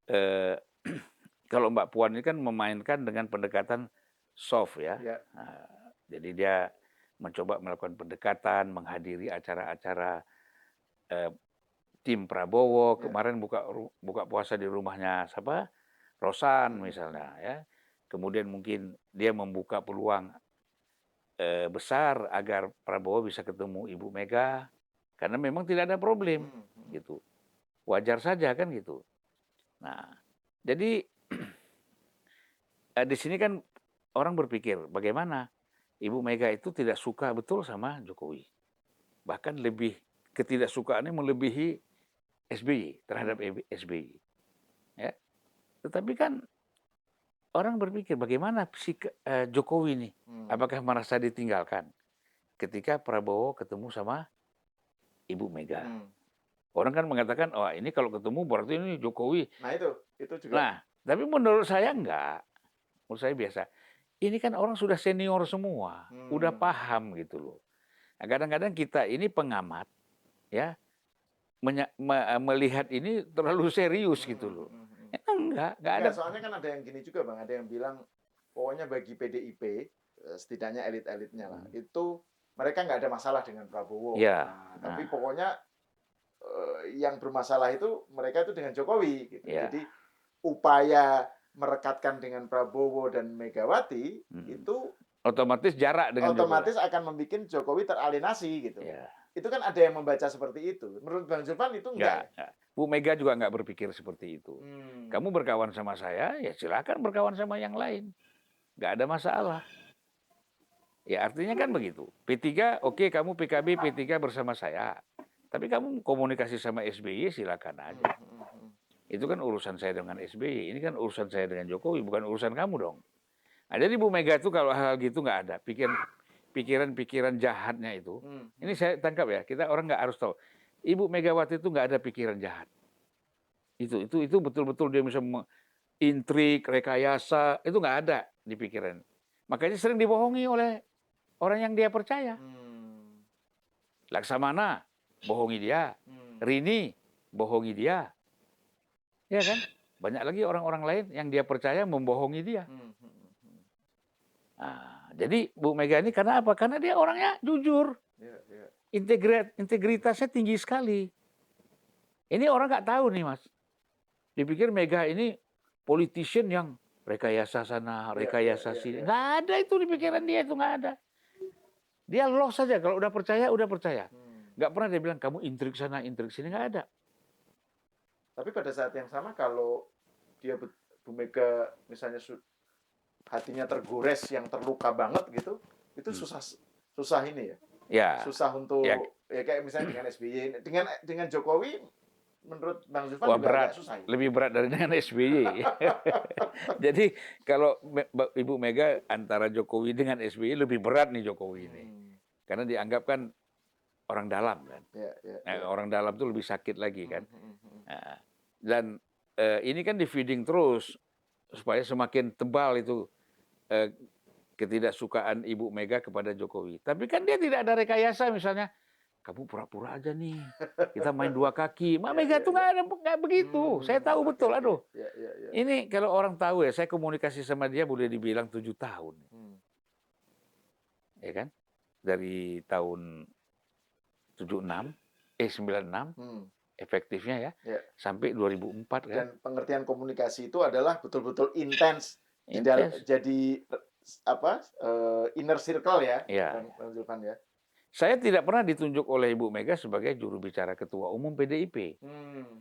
eee, kalau Mbak Puan ini kan memainkan dengan pendekatan soft ya. Ya, Jadi dia mencoba melakukan pendekatan, menghadiri acara-acara, eee, tim Prabowo, ya, kemarin buka puasa di rumahnya siapa, Rosan mhm, misalnya ya. Kemudian mungkin dia membuka peluang, besar agar Prabowo bisa ketemu Ibu Mega, karena memang tidak ada problem, mhm, mhm, gitu. Wajar saja kan gitu. Nah, jadi, di sini kan orang berpikir, bagaimana Ibu Mega itu tidak suka betul sama Jokowi. Bahkan ketidaksukaannya melebihi SBY, terhadap mhm, SBY, ya. Tetapi kan orang berpikir bagaimana Jokowi nih, mmm, apakah merasa ditinggalkan ketika Prabowo ketemu sama Ibu Mega. mhm. Orang kan mengatakan, "Wah ini kalau ketemu berarti ini Jokowi." Nah itu juga, Nah, tapi menurut saya enggak, menurut saya biasa. Ini kan orang sudah senior semua, udah mmm, paham gitu loh. Nah, kadang-kadang kita ini pengamat ya, melihat ini terlalu serius gitu mhm, loh. mhm, mhm. Enggak ada. Enggak, soalnya kan ada yang gini juga Bang, ada yang bilang, pokoknya bagi PDIP, setidaknya elit-elitnya lah, Mhm, itu mereka nggak ada masalah dengan Prabowo. iya, Nah, tapi nah, pokoknya, yang bermasalah itu mereka itu dengan Jokowi gitu. iya, Jadi upaya merekatkan dengan Prabowo dan Megawati mhm. itu Otomatis jarak dengan Jokowi. otomatis akan membuat Jokowi teralienasi gitu. Iya, Itu kan ada yang membaca seperti itu. Menurut Bang Zulfan itu enggak ya? enggak. Bu Mega juga enggak berpikir seperti itu. Mmm, Kamu berkawan sama saya, ya silakan berkawan sama yang lain, nggak ada masalah. Ya artinya kan begitu. P3 oke kamu PKB, P3 bersama saya. Tapi kamu komunikasi sama SBY silakan mhm, aja. mhm, mhm. Itu kan urusan saya dengan SBY, ini kan urusan saya dengan Jokowi, bukan urusan kamu dong. Nah, jadi Bu Mega itu kalau hal gitu nggak ada, pikiran-pikiran jahatnya itu. Mmm, Ini mhm. saya tangkap ya, kita orang nggak harus tahu. Ibu Megawati itu nggak ada pikiran jahat. Itu betul-betul dia bisa intrik, rekayasa, itu nggak ada di pikiran. Makanya sering dibohongi oleh orang yang dia percaya. Mmm, Laksamana, bohongi dia. mmm, Rini, bohongi dia. Ya kan? Banyak lagi orang-orang lain yang dia percaya membohongi dia. mhm, mhm, mhm. Nah, jadi Bu Mega ini karena apa? Karena dia orangnya jujur, Iya, iya. integritasnya tinggi sekali. Ini orang nggak tahu nih Mas. Dipikir Mega ini politician yang rekayasa sana, Iya, iya, rekayasa iya, sini. iya. Nggak ada itu di pikiran dia, itu nggak ada. Dia loss saja, kalau udah percaya, udah percaya. Mmm. Nggak pernah dia bilang, kamu intrik sana, intrik sini, nggak ada. Tapi pada saat yang sama kalau dia Bu Mega misalnya hatinya tergores yang terluka banget gitu, itu Hmm. susah ini ya, Ya, susah ya, untuk ya kayak misalnya dengan SBY, dengan Jokowi menurut Bang Zulfan wah juga agak berat, susah ya? lebih berat dari dengan SBY. Jadi kalau Ibu Mega antara Jokowi dengan SBY lebih berat nih Jokowi ini. Mmm, Karena dianggap kan orang dalam kan. ya, ya, Nah, ya. orang dalam tuh lebih sakit lagi kan. Mhm, mhm, mhm. Nah, dan ini kan di-feeding terus supaya semakin tebal itu eh, ketidaksukaan Ibu Mega kepada Jokowi. Tapi kan dia tidak ada rekayasa misalnya, kamu pura-pura aja nih, kita main dua kaki. Mbak Ya, Mega ya, tuh ya. nggak begitu. Saya tahu Oke, betul. oke. Aduh, Ya, ya, ya. ini kalau orang tahu ya, saya komunikasi sama dia boleh dibilang 7 tahun, Mmm, ya kan? Dari tahun 76, 96 hmm, efektifnya ya, ya. sampai 2004 kan, Dan pengertian komunikasi itu adalah betul-betul intens intens. jadi, apa, inner circle ya, Ya, Bang Bang Zulfan ya? saya tidak pernah ditunjuk oleh Ibu Mega sebagai juru bicara ketua umum PDIP. Mmm,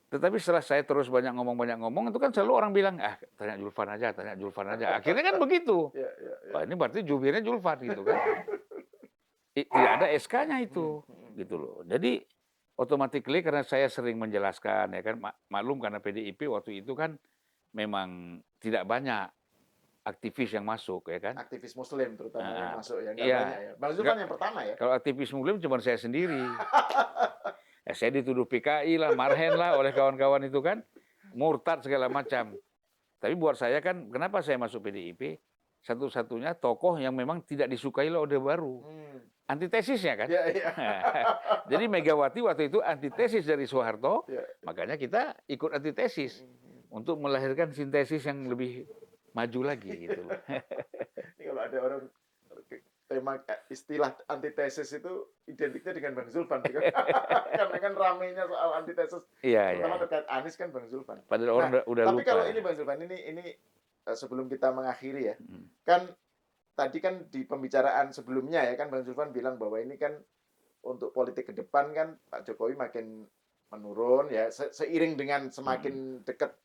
Tetapi setelah saya terus banyak ngomong, itu kan selalu orang bilang, "Ah, tanya Julfan aja, tanya Julfan aja." Akhirnya kan begitu. ya, ya, ya. Wah, ini berarti jubirnya Julfan gitu kan. Tidak ada SK-nya Mhm, itu, mhm, gitu loh. Jadi automatically karena saya sering menjelaskan ya kan, maklum karena PDIP waktu itu kan memang tidak banyak aktivis yang masuk ya kan. aktivis muslim terutama yang Heeh, masuk ya, nggak banyak iya. ya? Bang Nggak, Zulfan yang pertama ya? kalau aktivis muslim cuma saya sendiri. Saya dituduh PKI lah, Marhen lah oleh kawan-kawan itu kan, murtad segala macam. Tapi buat saya kan, kenapa saya masuk PDIP? Satu-satunya tokoh yang memang tidak disukai oleh Orde Baru. Mmm, antitesisnya kan. Iya, iya. Jadi Megawati waktu itu antitesis dari Soeharto, Iya. makanya kita ikut antitesis untuk melahirkan sintesis yang lebih maju lagi gitu loh. Ini kalau ada orang tema istilah antitesis itu identiknya dengan Bang Zulfan. Karena kan ramenya soal antitesis, Iya, iya, terutama iya. terkait Anies kan Bang Zulfan. Padahal orang Nah, udah tapi lupa. kalau ini Bang Zulfan, ini sebelum kita mengakhiri ya, Mm. kan tadi kan di pembicaraan sebelumnya ya kan Bang Zulfan bilang bahwa ini kan untuk politik ke depan kan Pak Jokowi makin menurun ya, seiring dengan semakin dekat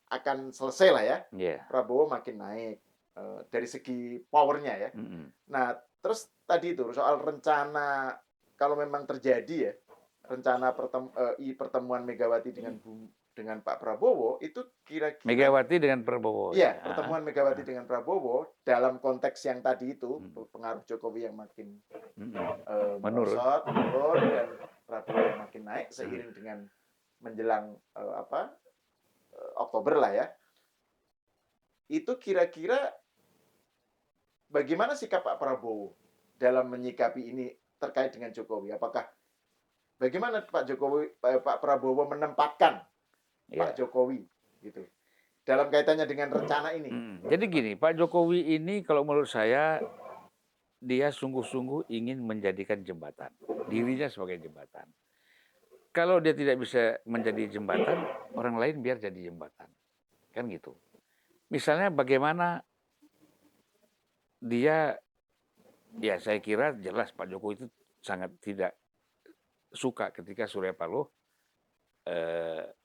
akan selesai lah ya, Iya. Prabowo makin naik dari segi powernya ya. Mm-mm. Nah, terus tadi itu soal rencana kalau memang terjadi ya, rencana pertemuan Megawati dengan Pak Prabowo itu kira-kira Megawati dengan Prabowo iya, ya. pertemuan Megawati dengan Prabowo dalam konteks yang tadi itu pengaruh Jokowi yang makin Mm-mm. Menurun. merosot, menurun dan Prabowo yang makin naik seiring dengan menjelang Oktober lah ya. Itu kira-kira bagaimana sikap Pak Prabowo dalam menyikapi ini terkait dengan Jokowi? Apakah bagaimana Pak Prabowo menempatkan Pak Iya. Jokowi gitu dalam kaitannya dengan rencana ini? Jadi gini, Pak Jokowi ini kalau menurut saya dia sungguh-sungguh ingin menjadikan jembatan, dirinya sebagai jembatan. Kalau dia tidak bisa menjadi jembatan, orang lain biar jadi jembatan. Kan gitu. Misalnya bagaimana dia, ya saya kira jelas Pak Jokowi itu sangat tidak suka ketika Surya Paloh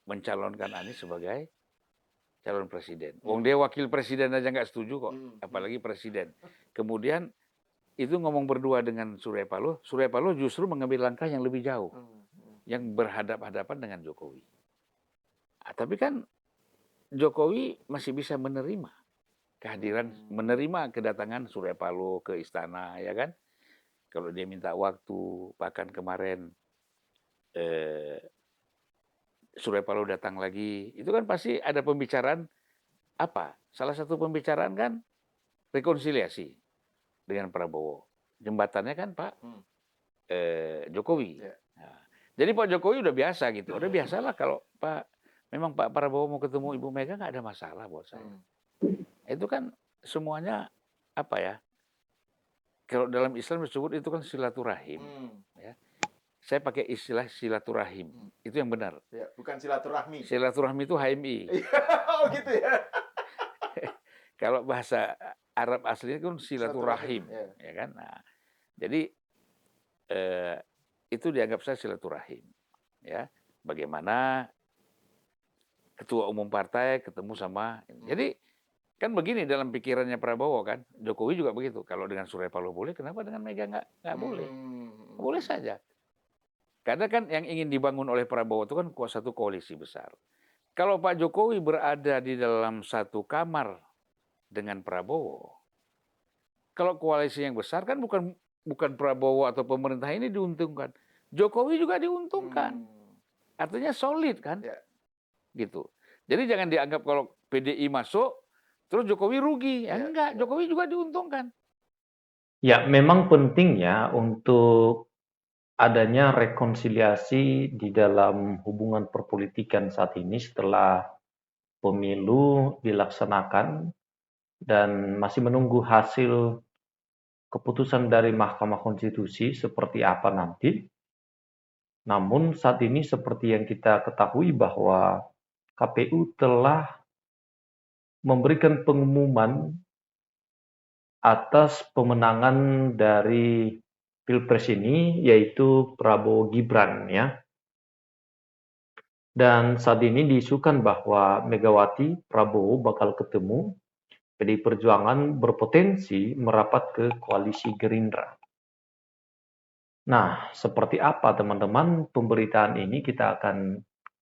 mencalonkan Anies sebagai calon presiden. Wong dia wakil presiden aja nggak setuju kok, apalagi presiden. Kemudian itu ngomong berdua dengan Surya Paloh justru mengambil langkah yang lebih jauh, yang berhadap-hadapan dengan Jokowi. Tapi kan Jokowi masih bisa menerima kehadiran, menerima kedatangan Surya Paloh ke istana, ya kan? Kalau dia minta waktu, bahkan kemarin Surya Paloh datang lagi, itu kan pasti ada pembicaraan apa? Salah satu pembicaraan kan rekonsiliasi dengan Prabowo. Jembatannya kan Pak Jokowi. Ya. Nah, jadi Pak Jokowi udah biasa gitu. Udah biasalah kalau memang Pak Prabowo mau ketemu Ibu Mega nggak ada masalah buat saya. Itu kan semuanya apa ya? Kalau dalam Islam disebut itu kan silaturahim. Ya. Saya pakai istilah silaturahim. Itu yang benar. Ya, bukan silaturahmi. Silaturahmi itu HMI. Oh gitu ya. Kalau bahasa Arab aslinya kan silaturahim, ya kan? Nah, jadi itu dianggap saya silaturahim, ya. Bagaimana ketua umum partai ketemu sama, jadi kan begini dalam pikirannya Prabowo kan, Jokowi juga begitu. Kalau dengan Surya Paloh boleh, kenapa dengan Mega nggak boleh? Boleh saja. Karena kan yang ingin dibangun oleh Prabowo itu kan satu koalisi besar. Kalau Pak Jokowi berada di dalam satu kamar dengan Prabowo, kalau koalisi yang besar kan bukan Prabowo atau pemerintah ini diuntungkan, Jokowi juga diuntungkan. Artinya solid kan, gitu. Jadi jangan dianggap kalau PDI masuk terus Jokowi rugi, ya enggak, Jokowi juga diuntungkan. Ya, memang penting ya untuk adanya rekonsiliasi di dalam hubungan perpolitikan saat ini setelah pemilu dilaksanakan dan masih menunggu hasil keputusan dari Mahkamah Konstitusi seperti apa nanti. Namun saat ini seperti yang kita ketahui bahwa KPU telah memberikan pengumuman atas pemenangan dari Pilpres ini yaitu Prabowo Gibran ya. Dan saat ini diisukan bahwa Megawati Prabowo bakal ketemu, PDI Perjuangan berpotensi merapat ke koalisi Gerindra. Nah, seperti apa teman-teman pemberitaan ini kita akan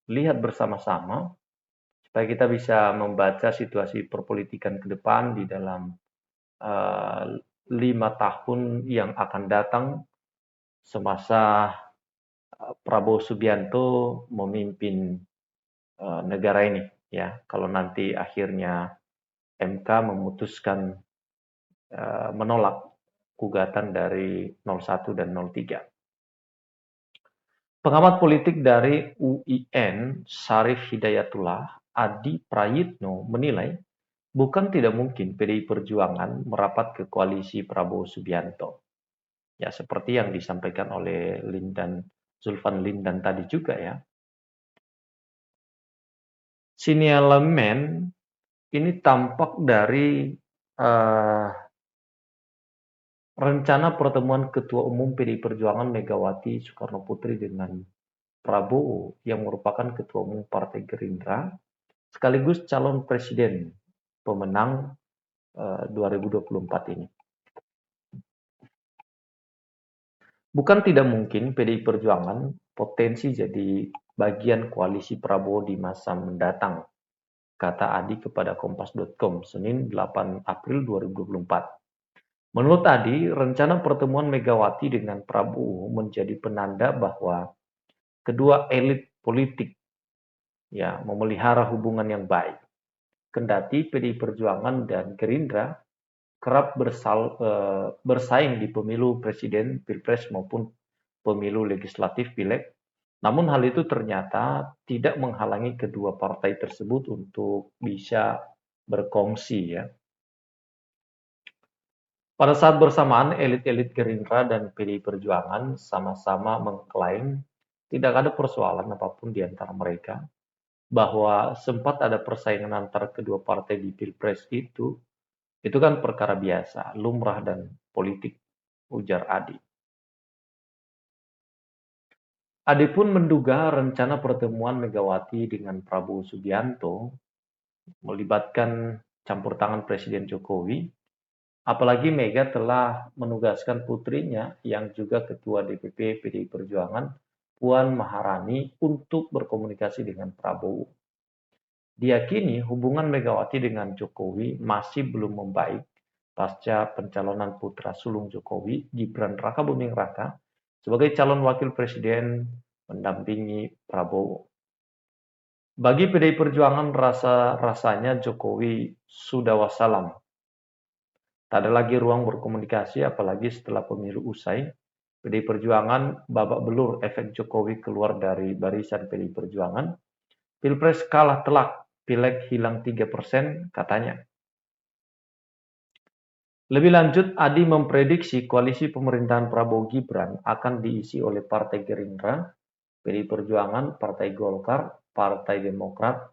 lihat bersama-sama supaya kita bisa membaca situasi perpolitikan ke depan di dalam 5 tahun yang akan datang semasa Prabowo Subianto memimpin negara ini ya. Kalau nanti akhirnya MK memutuskan menolak gugatan dari 01 dan 03. Pengamat politik dari UIN, Syarif Hidayatullah, Adi Prayitno menilai bukan tidak mungkin PDI Perjuangan merapat ke koalisi Prabowo Subianto. Ya, seperti yang disampaikan oleh Zulfan Lindan tadi juga ya. Sinyalemen ini tampak dari rencana pertemuan Ketua Umum PDI Perjuangan Megawati Soekarnoputri dengan Prabowo yang merupakan Ketua Umum Partai Gerindra sekaligus calon presiden pemenang 2024 ini. Bukan tidak mungkin PDI Perjuangan potensi jadi bagian koalisi Prabowo di masa mendatang, kata Adi kepada Kompas.com Senin 8 April 2024. Menurut Adi, rencana pertemuan Megawati dengan Prabowo menjadi penanda bahwa kedua elit politik ya memelihara hubungan yang baik. Kendati PDI Perjuangan dan Gerindra kerap bersaing di pemilu presiden, pilpres maupun pemilu legislatif pileg, namun hal itu ternyata tidak menghalangi kedua partai tersebut untuk bisa berkongsi ya. Pada saat bersamaan, elit-elit Gerindra dan PDI Perjuangan sama-sama mengklaim tidak ada persoalan apapun di antara mereka, bahwa sempat ada persaingan antara kedua partai di Pilpres itu kan perkara biasa, lumrah dan politik, ujar Adi. Adi pun menduga rencana pertemuan Megawati dengan Prabowo Subianto melibatkan campur tangan Presiden Jokowi. Apalagi Mega telah menugaskan putrinya yang juga Ketua DPP PDI Perjuangan, Puan Maharani, untuk berkomunikasi dengan Prabowo. Diyakini hubungan Megawati dengan Jokowi masih belum membaik pasca pencalonan putra sulung Jokowi, Gibran Rakabuming Raka, sebagai calon wakil presiden mendampingi Prabowo. Bagi PDI Perjuangan rasanya Jokowi sudah wassalam. Tak ada lagi ruang berkomunikasi, apalagi setelah pemilu usai. PDI Perjuangan babak belur efek Jokowi keluar dari barisan PDI Perjuangan. Pilpres kalah telak, pileg hilang 3%, katanya. Lebih lanjut, Adi memprediksi koalisi pemerintahan Prabowo Gibran akan diisi oleh Partai Gerindra, PDI Perjuangan, Partai Golkar, Partai Demokrat,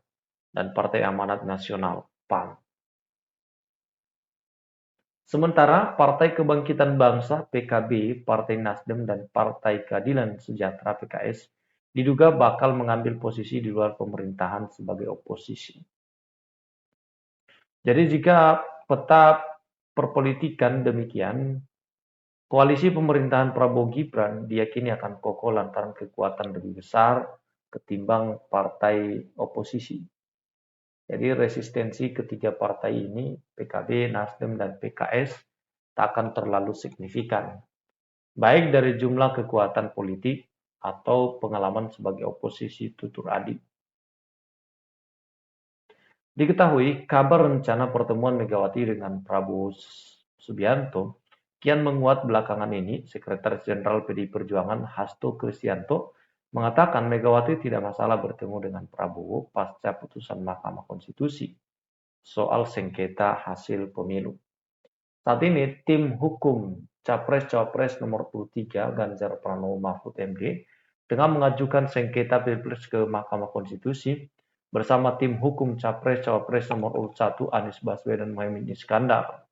dan Partai Amanat Nasional, PAN. Sementara Partai Kebangkitan Bangsa (PKB), Partai Nasdem, dan Partai Keadilan Sejahtera (PKS) diduga bakal mengambil posisi di luar pemerintahan sebagai oposisi. Jadi jika peta perpolitikan demikian, koalisi pemerintahan Prabowo Gibran diyakini akan kokoh lantaran kekuatan lebih besar ketimbang partai oposisi. Jadi resistensi ketiga partai ini, PKB, Nasdem, dan PKS, tak akan terlalu signifikan, baik dari jumlah kekuatan politik atau pengalaman sebagai oposisi, tutur Adi. Diketahui kabar rencana pertemuan Megawati dengan Prabowo Subianto kian menguat belakangan ini. Sekretaris Jenderal PDI Perjuangan Hasto Kristianto mengatakan Megawati tidak masalah bertemu dengan Prabowo pasca putusan Mahkamah Konstitusi soal sengketa hasil pemilu. Saat ini tim hukum Capres-Cawapres nomor 23 Ganjar Pranowo Mahfud MD dengan mengajukan sengketa Pilpres ke Mahkamah Konstitusi bersama tim hukum Capres-Cawapres nomor urut 1 Anies Baswedan Muhaimin Iskandar.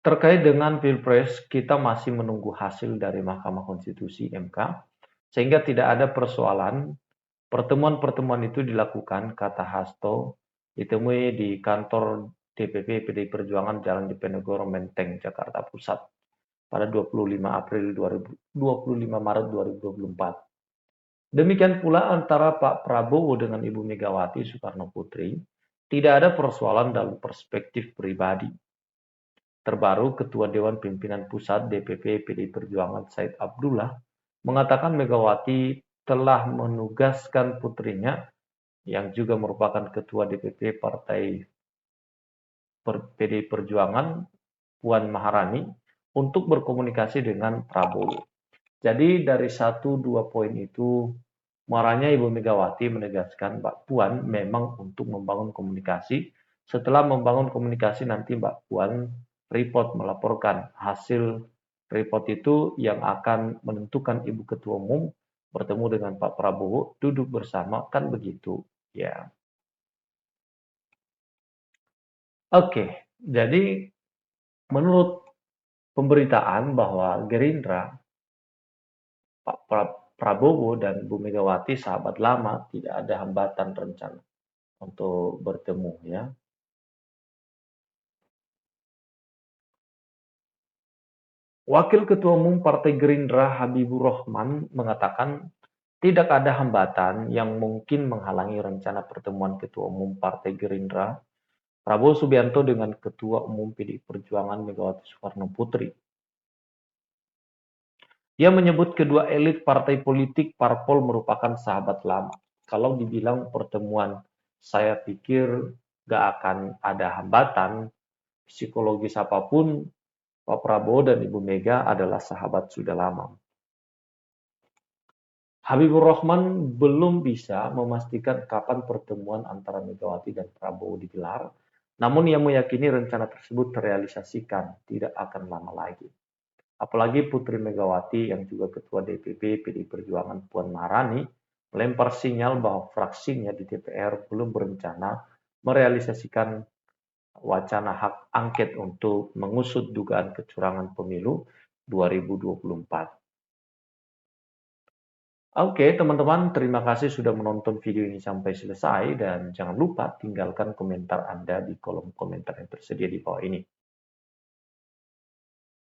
Terkait dengan Pilpres, kita masih menunggu hasil dari Mahkamah Konstitusi (MK), sehingga tidak ada persoalan. Pertemuan-pertemuan itu dilakukan, kata Hasto, ditemui di kantor DPP PDI Perjuangan Jalan Diponegoro Menteng, Jakarta Pusat pada 25 Maret 2024. Demikian pula antara Pak Prabowo dengan Ibu Megawati Soekarnoputri, tidak ada persoalan dalam perspektif pribadi. Terbaru, Ketua Dewan Pimpinan Pusat DPP PDI Perjuangan Said Abdullah mengatakan Megawati telah menugaskan putrinya yang juga merupakan Ketua DPP Partai PDI Perjuangan, Puan Maharani, untuk berkomunikasi dengan Prabowo. Jadi dari 1-2 poin itu, muaranya Ibu Megawati menegaskan Mbak Puan memang untuk membangun komunikasi. Setelah membangun komunikasi nanti Mbak Puan report melaporkan hasil report itu yang akan menentukan Ibu Ketua Umum bertemu dengan Pak Prabowo, duduk bersama, kan begitu ya. Oke, jadi menurut pemberitaan bahwa Gerindra, Pak Prabowo dan Bu Megawati sahabat lama, tidak ada hambatan rencana untuk bertemu ya. Wakil Ketua Umum Partai Gerindra Habibur Rahman mengatakan tidak ada hambatan yang mungkin menghalangi rencana pertemuan Ketua Umum Partai Gerindra Prabowo Subianto dengan Ketua Umum PDI Perjuangan Megawati Soekarno Putri. Dia menyebut kedua elit partai politik parpol merupakan sahabat lama. Kalau dibilang pertemuan, saya pikir gak akan ada hambatan. Psikologis apapun, Pak Prabowo dan Ibu Mega adalah sahabat sudah lama. Habibur Rahman belum bisa memastikan kapan pertemuan antara Megawati dan Prabowo digelar, namun ia meyakini rencana tersebut terrealisasikan tidak akan lama lagi. Apalagi Putri Megawati yang juga Ketua DPP PDI Perjuangan Puan Maharani melempar sinyal bahwa fraksinya di DPR belum berencana merealisasikan wacana hak angket untuk mengusut dugaan kecurangan pemilu 2024. Oke, teman-teman, terima kasih sudah menonton video ini sampai selesai dan jangan lupa tinggalkan komentar Anda di kolom komentar yang tersedia di bawah ini.